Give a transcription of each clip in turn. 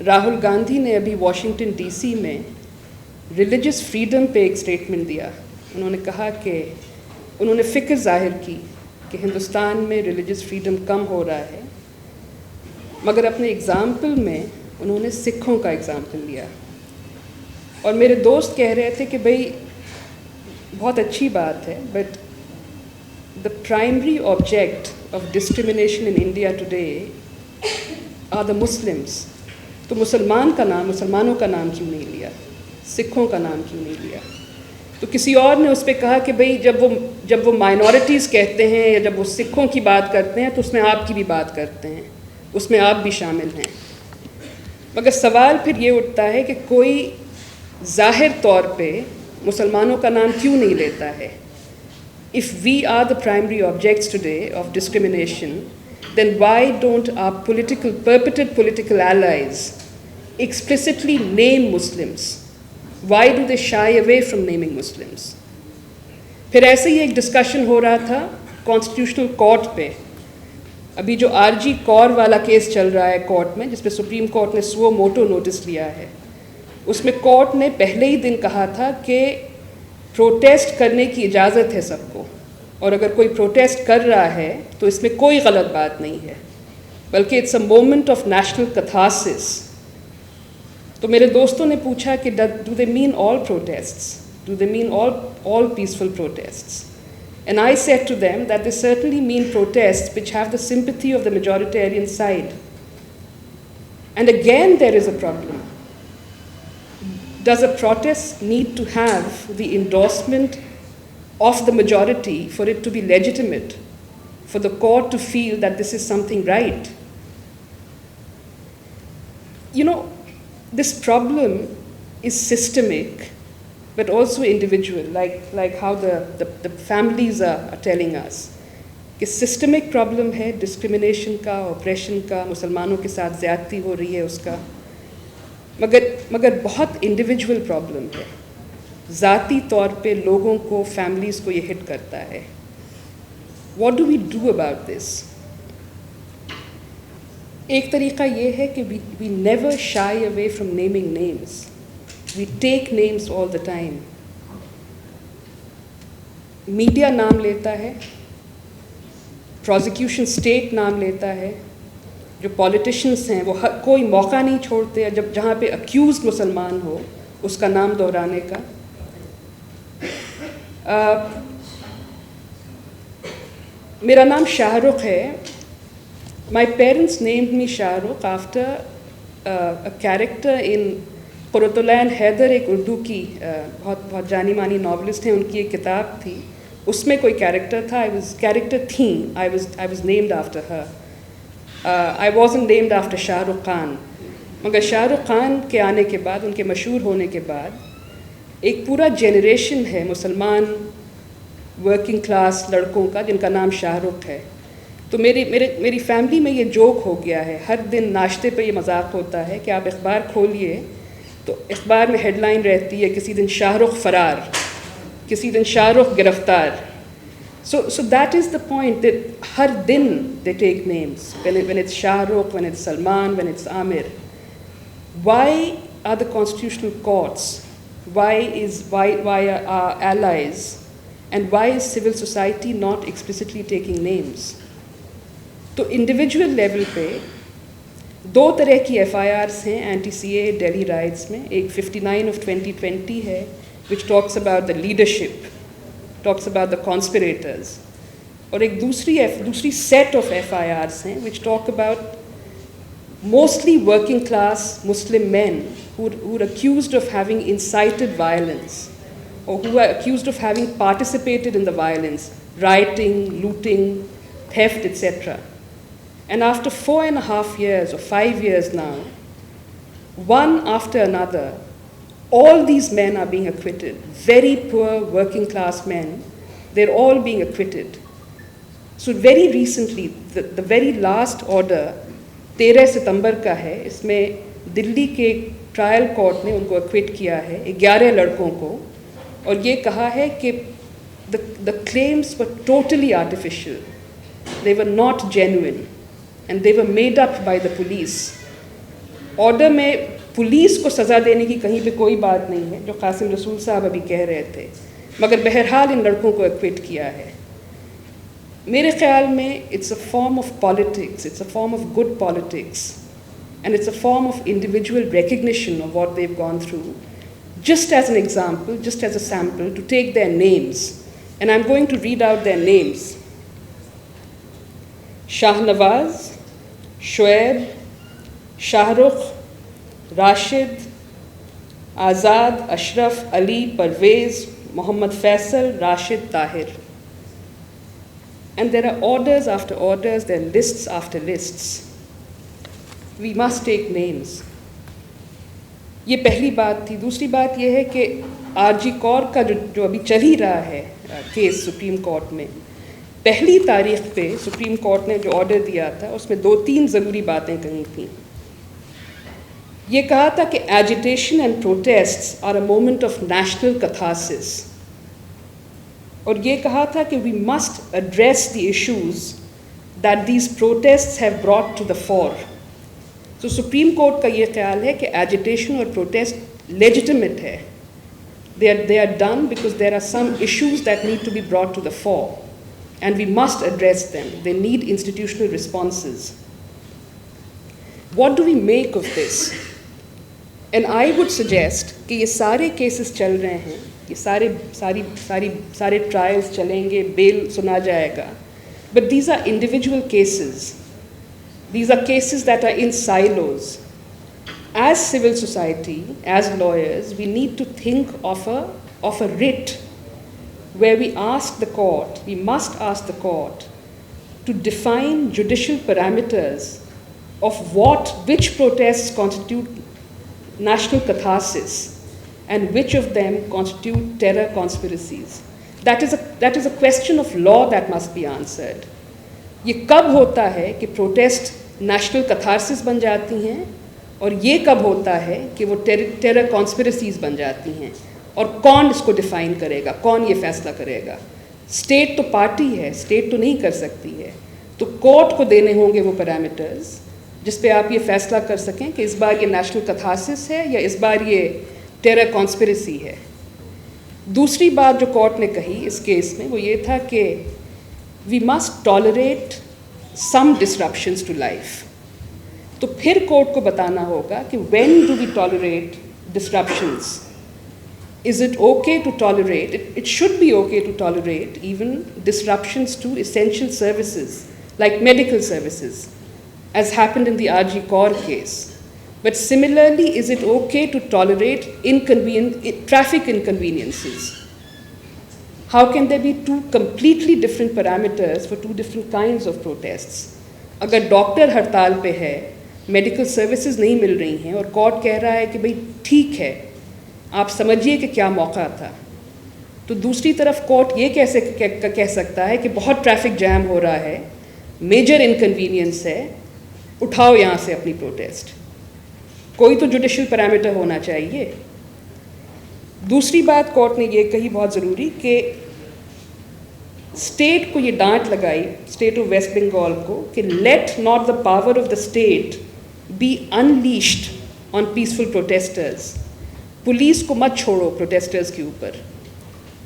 राहुल गांधी ने अभी Washington DC में रिलीजियस फ्रीडम पे एक स्टेटमेंट दिया। उन्होंने कहा कि उन्होंने फ़िक्र ज़ाहिर की कि हिंदुस्तान में रिलीजियस फ्रीडम कम हो रहा है, मगर अपने एग्ज़ाम्पल में उन्होंने सिखों का एग्ज़ाम्पल लिया। और मेरे दोस्त कह रहे थे कि भाई बहुत अच्छी बात है, but the primary object of discrimination in India today are the Muslims. तो मुसलमानों का नाम क्यों नहीं लिया, सिखों का नाम क्यों नहीं लिया? तो किसी और ने उस पर कहा कि भाई जब वो माइनॉरिटीज़ कहते हैं या जब वो सिखों की बात करते हैं तो उसमें आपकी भी बात करते हैं, उसमें आप भी शामिल हैं। मगर सवाल फिर ये उठता है कि कोई ज़ाहिर तौर पे मुसलमानों का नाम क्यों नहीं लेता है? If we are the primary objects today of discrimination, then why don't our purported political allies explicitly name Muslims? Why do they shy away from naming Muslims? फिर ऐसे ही एक डिस्कशन हो रहा था कॉन्स्टिट्यूशनल कोर्ट पे। अभी जो आरजी कौर वाला केस चल रहा है कोर्ट में, जिसपे सुप्रीम कोर्ट ने सुओ मोटो नोटिस लिया है, उसमें कोर्ट ने पहले ही दिन कहा था कि प्रोटेस्ट करने की इजाज़त है सबको, और अगर कोई प्रोटेस्ट कर रहा है तो इसमें कोई गलत बात नहीं है, बल्कि it's a moment of national catharsis. तो मेरे दोस्तों ने पूछा कि do they mean all protests, do they mean all peaceful protests? And I said to them that they certainly mean protests which have the sympathy of the majoritarian side. And again there is a problem. Does a protest need to have the endorsement of the majority for it to be legitimate, for the court to feel that this is something right? You know, this problem is systemic but also individual, like how the families are telling us कि systemic problem है discrimination का, oppression का, मुसलमानों के साथ ज़्यादती हो रही है उसका, मगर बहुत individual problem है, ज़ाती तौर पे लोगों को, families को ये hit करता है। What do we do about this? एक तरीका ये है कि we never shy away from naming names. We take names all the time. Media नाम लेता है, प्रोसिक्यूशन स्टेट नाम लेता है, जो पॉलिटिशियंस हैं वो कोई मौका नहीं छोड़ते जब जहाँ पे अक्यूज़ मुसलमान हो उसका नाम दोहराने का। मेरा नाम शाहरुख है। My parents named me Shahrukh after a character in क़ुर्रतुल-ऐन Haider, एक उर्दू की बहुत जानी मानी नॉवलिस्ट हैं, उनकी एक किताब थी, उसमें कोई कैरेक्टर था, I was named after her. I wasn't named after Shahrukh Khan. मगर शाहरुख खान के आने के बाद, उनके मशहूर होने के बाद एक पूरा जनरेशन है मुसलमान वर्किंग क्लास लड़कों का जिनका नाम शाहरुख है। तो मेरी फैमिली में ये जोक हो गया है, हर दिन नाश्ते पे ये मजाक होता है कि आप अखबार खोलिए तो अखबार में हेडलाइन रहती है किसी दिन शाहरुख फरार, किसी दिन शाहरुख गिरफ्तार। So that is the point, that हर दिन they take names, when it's Shahrukh, when it's Salman, when it's Amir. Why are the constitutional courts, why are our allies, and why is civil society not explicitly taking names? तो individual level पे दो तरह की FIRs हैं anti-CA Delhi rights में। एक 59 of 2020 है which talks about the leadership, talks about the conspirators, और एक दूसरी set of FIRs हैं which talk about mostly working class Muslim men who are accused of having incited violence or who are accused of having participated in the violence, rioting, looting, theft, etc. And after 4.5 years or 5 years now, one after another, all these men are being acquitted. Very poor working class men, they're all being acquitted. So very recently, the very last order 13 सितंबर का है, इसमें दिल्ली के trial court ने उनको acquit किया है, 11 लड़कों को, और ये कहा है कि the claims were totally artificial. They were not genuine. And they were made up by the police. Order में पुलिस को सज़ा देने की कहीं पे कोई बात नहीं है, जो कासिम रसूल साहब अभी कह रहे थे, मगर बहरहाल इन लड़कों को एक्विट किया है। मेरे ख्याल में it's a form of politics, it's a form of good politics, and it's a form of individual recognition of what they've gone through, just as an example, just as a sample, to take their names. And I'm going to read out their names. Shahnawaz, Shoaib, Shahrukh, Rashid, Azad, Ashraf, Ali, Parvez, Mohammad Faisal, Rashid, Tahir. And there are orders after orders, there are lists after lists. We must take names. ये पहली बात थी। दूसरी बात ये है कि RG Kaur का जो अभी चल ही रहा है केस सुप्रीम कोर्ट में, पहली तारीख पे सुप्रीम कोर्ट ने जो ऑर्डर दिया था उसमें 2-3 ज़रूरी बातें कही थी। ये कहा था कि agitation and protests are a moment of national catharsis, और ये कहा था कि we must address the issues that these protests have brought to the fore. तो सुप्रीम कोर्ट का ये ख्याल है कि एजिटेशन और प्रोटेस्ट लेजिटिमेट है, they are done because there are some issues that need to be brought to the fore and we must address them. They need institutional responses. What do we make of this? And I would suggest कि ये सारे cases चल रहे हैं, ये सारे trials चलेंगे, bail सुना जाएगा, but these are individual cases. These are cases that are in silos. As civil society, as lawyers, we need to think of a writ where we ask the court, we must ask the court to define judicial parameters of which protests constitute national catharsis and which of them constitute terror conspiracies. That is a question of law that must be answered. ये कब होता है कि protest national catharsis बन जाती हैं, और ये कब होता है कि वो टेरर कॉन्स्पिरेसीज बन जाती हैं, और कौन इसको डिफ़ाइन करेगा, कौन ये फैसला करेगा? स्टेट तो पार्टी है, स्टेट तो नहीं कर सकती है, तो कोर्ट को देने होंगे वो पैरामीटर्स जिस पे आप ये फैसला कर सकें कि इस बार ये नेशनल कैथारसिस है या इस बार ये टेरर कॉन्स्पिरेसी है। दूसरी बात जो कोर्ट ने कही इस केस में वो ये था कि we must tolerate some disruptions to life. तो फिर कोर्ट को बताना होगा कि when do we tolerate disruptions? Is it okay to tolerate, it should be okay to tolerate even disruptions to essential services like medical services, as happened in the RG Kaur case. But similarly, is it okay to tolerate traffic inconveniences? How can there be two completely different parameters for two different kinds of protests? अगर doctor हड़ताल पे है, medical services नहीं मिल रही हैं, और court कह रहा है कि भाई ठीक है, आप समझिए कि क्या मौका था, तो दूसरी तरफ कोर्ट ये कैसे कह सकता है कि बहुत ट्रैफिक जैम हो रहा है, मेजर इनकन्वीनियंस है, उठाओ यहाँ से अपनी प्रोटेस्ट? कोई तो जुडिशल पैरामीटर होना चाहिए। दूसरी बात कोर्ट ने ये कही बहुत ज़रूरी कि स्टेट को ये डांट लगाई, स्टेट ऑफ वेस्ट बंगाल को, कि let not the power of the state be unleashed on peaceful protesters. Police को मत छोड़ो प्रोटेस्टर्स के ऊपर,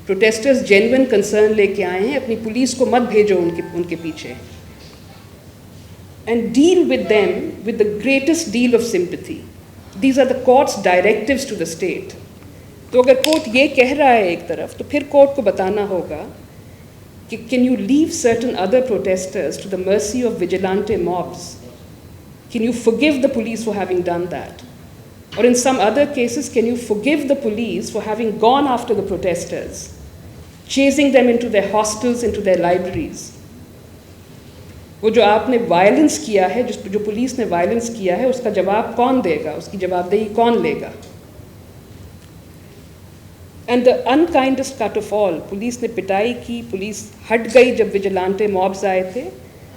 प्रोटेस्टर्स जेन्युइन कंसर्न लेके आए हैं, अपनी पुलिस को मत भेजो उनके पीछे, and deal with them with the greatest deal of sympathy. These are the courts directives to the state. तो अगर कोर्ट ये कह रहा है एक तरफ, तो फिर कोर्ट को बताना होगा कि can you leave certain other protesters to the mercy of vigilante mobs? Can you forgive the police for having done that? और in some other cases can you forgive the police for having gone after the protesters, chasing them into their hostels, into their libraries? वो जो आपने violence किया है, जो police ने violence किया है, उसका जवाब कौन देगा, उसकी जवाबदेही कौन लेगा? And the unkindest cut of all, police ने पिटाई की, पुलिस हट गई जब विजिलेंटे मॉब्स आए थे,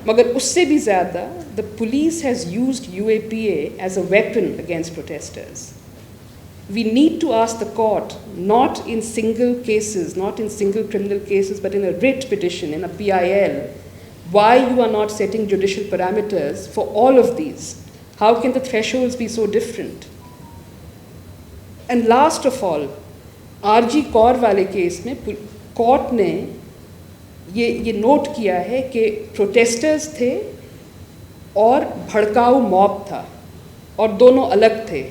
मगर उससे भी ज़्यादा the police has used UAPA as a weapon against protesters. We need to ask the court, not in single cases, not in single criminal cases, but in a writ petition, in a PIL, why you are not setting judicial parameters for all of these, How can the thresholds be so different? And last of all, RG Kar वाले case में court ने ये note किया है कि protesters थे और भड़काऊ मॉब था, और दोनों अलग थे।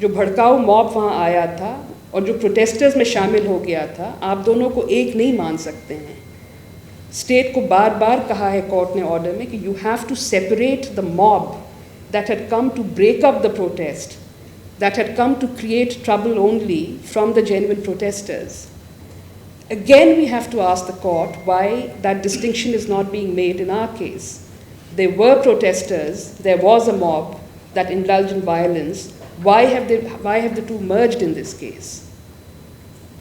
जो भड़काऊ मॉब वहाँ आया था और जो प्रोटेस्टर्स में शामिल हो गया था, आप दोनों को एक नहीं मान सकते हैं। स्टेट को बार बार कहा है कोर्ट ने ऑर्डर में कि you have to separate the mob that had come to break up the protest, that had come to create trouble only, from the genuine protesters. Again, we have to ask the court why that distinction is not being made in our case. There were protesters, there was a mob that indulged in violence. Why have the two merged in this case?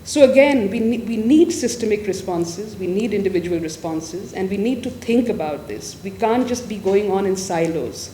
So again, we need systemic responses, we need individual responses, and we need to think about this. We can't just be going on in silos.